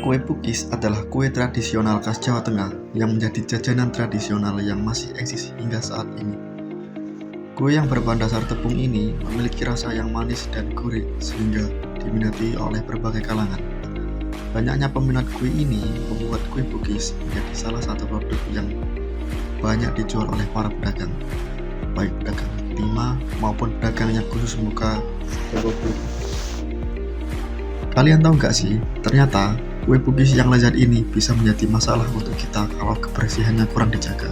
Kue pukis adalah kue tradisional khas Jawa Tengah yang menjadi jajanan tradisional yang masih eksis hingga saat ini. Kue yang berbahan dasar tepung ini memiliki rasa yang manis dan gurih sehingga diminati oleh berbagai kalangan. Banyaknya peminat kue ini membuat kue pukis menjadi salah satu produk yang banyak dijual oleh para pedagang, baik pedagang timah maupun pedagang yang khusus membuka toko kue. Kalian tahu nggak sih, ternyata kue pukis yang lezat ini bisa menjadi masalah untuk kita kalau kebersihannya kurang dijaga.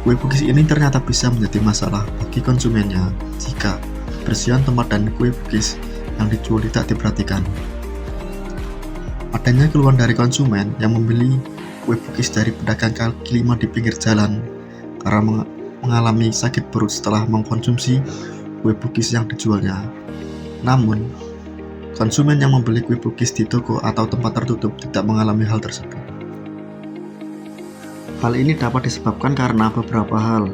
Kue pukis ini ternyata bisa menjadi masalah bagi konsumennya jika kebersihan tempat dan kue pukis yang dijual tidak diperhatikan. Adanya keluhan dari konsumen yang membeli kue pukis dari pedagang kaki lima di pinggir jalan karena mengalami sakit perut setelah mengkonsumsi kue pukis yang dijualnya. Namun, konsumen yang membeli kue pukis di toko atau tempat tertutup tidak mengalami hal tersebut. Hal ini dapat disebabkan karena beberapa hal,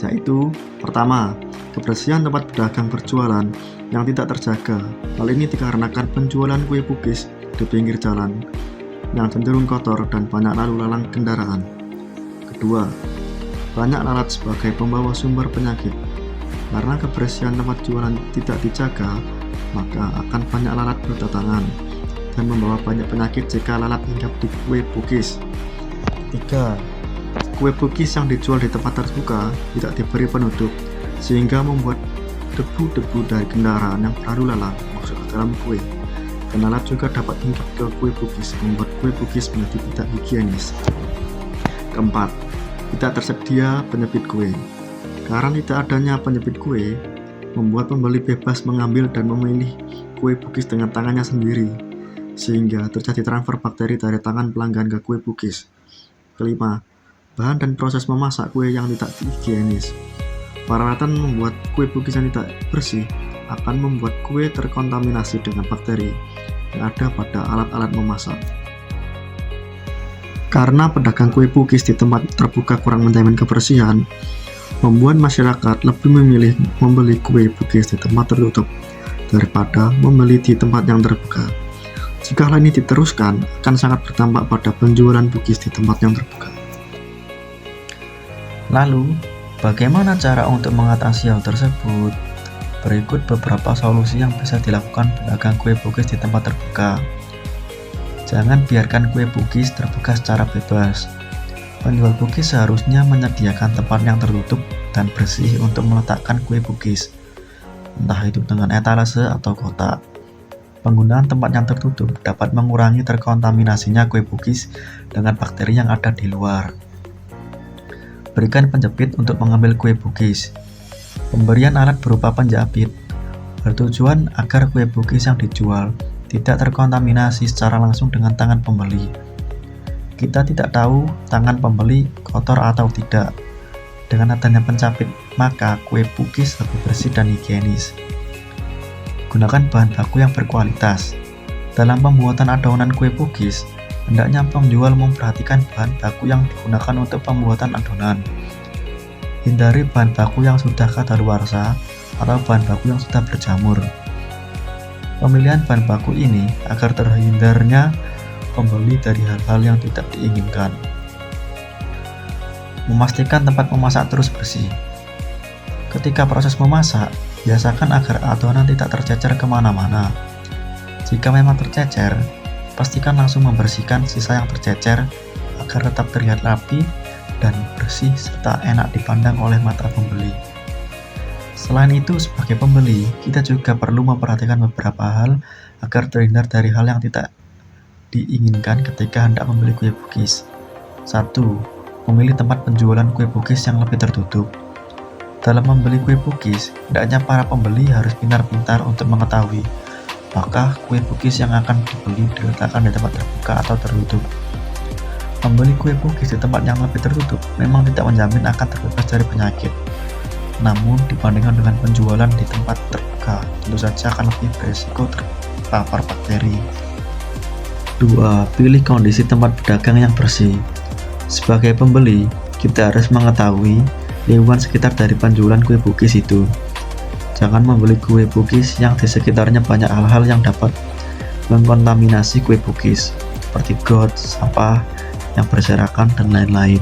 yaitu pertama, kebersihan tempat pedagang berjualan yang tidak terjaga. Hal ini dikarenakan penjualan kue pukis di pinggir jalan yang cenderung kotor dan banyak lalu lalang kendaraan. Kedua, banyak lalat sebagai pembawa sumber penyakit. Karena kebersihan tempat jualan tidak dijaga, maka akan banyak lalat berdatangan dan membawa banyak penyakit jika lalat hinggap di kue pukis. 3. Kue pukis yang dijual di tempat terbuka tidak diberi penutup, sehingga membuat debu-debu dari kendaraan yang berlalu lalang masuk ke dalam kue. Dan lalat juga dapat hinggap ke kue pukis, membuat kue pukis menjadi tidak higienis. Keempat, tidak tersedia penyebit kue. Karena tidak adanya penyebit kue, membuat pembeli bebas mengambil dan memilih kue pukis dengan tangannya sendiri, sehingga terjadi transfer bakteri dari tangan pelanggan ke kue pukis. Kelima, bahan dan proses memasak kue yang tidak higienis. Perawatan membuat kue pukis yang tidak bersih akan membuat kue terkontaminasi dengan bakteri yang ada pada alat-alat memasak. Karena pedagang kue pukis di tempat terbuka kurang menjamin kebersihan, membuat masyarakat lebih memilih membeli kue pukis di tempat tertutup daripada membeli di tempat yang terbuka. Jika hal ini diteruskan, akan sangat berdampak pada penjualan pukis di tempat yang terbuka. Lalu, bagaimana cara untuk mengatasi hal tersebut? Berikut beberapa solusi yang bisa dilakukan pedagang kue pukis di tempat terbuka. Jangan biarkan kue pukis terbuka secara bebas. Penjual pukis seharusnya menyediakan tempat yang tertutup dan bersih untuk meletakkan kue pukis, entah itu dengan etalase atau kotak. Penggunaan tempat yang tertutup dapat mengurangi terkontaminasinya kue pukis dengan bakteri yang ada di luar. Berikan penjepit untuk mengambil kue pukis. Pemberian alat berupa penjepit bertujuan agar kue pukis yang dijual tidak terkontaminasi secara langsung dengan tangan pembeli. Kita tidak tahu tangan pembeli kotor atau tidak. Dengan adanya pencapit, maka kue pukis lebih bersih dan higienis. Gunakan bahan baku yang berkualitas. Dalam pembuatan adonan kue pukis, hendaknya penjual memperhatikan bahan baku yang digunakan untuk pembuatan adonan. Hindari bahan baku yang sudah kadaluarsa atau bahan baku yang sudah berjamur. Pemilihan bahan baku ini agar terhindarnya pembeli dari hal-hal yang tidak diinginkan. Memastikan tempat memasak terus bersih. Ketika proses memasak, biasakan agar adonan tidak tercecer kemana-mana. Jika memang tercecer, pastikan langsung membersihkan sisa yang tercecer agar tetap terlihat rapi dan bersih serta enak dipandang oleh mata pembeli. Selain itu, sebagai pembeli, kita juga perlu memperhatikan beberapa hal agar terhindar dari hal yang tidak diinginkan ketika hendak membeli kue pukis. 1. Memilih tempat penjualan kue pukis yang lebih tertutup. Dalam membeli kue pukis, hendaknya para pembeli harus pintar-pintar untuk mengetahui apakah kue pukis yang akan dibeli diletakkan di tempat terbuka atau tertutup. Membeli kue pukis di tempat yang lebih tertutup memang tidak menjamin akan terbebas dari penyakit. Namun, dibandingkan dengan penjualan di tempat terbuka, tentu saja akan lebih berisiko terpapar bakteri. 2. Pilih kondisi tempat pedagang yang bersih. Sebagai pembeli, kita harus mengetahui lingkungan sekitar dari penjualan kue pukis itu. Jangan membeli kue pukis yang di sekitarnya banyak hal-hal yang dapat mengkontaminasi kue cookies seperti got, sampah yang berserakan dan lain-lain.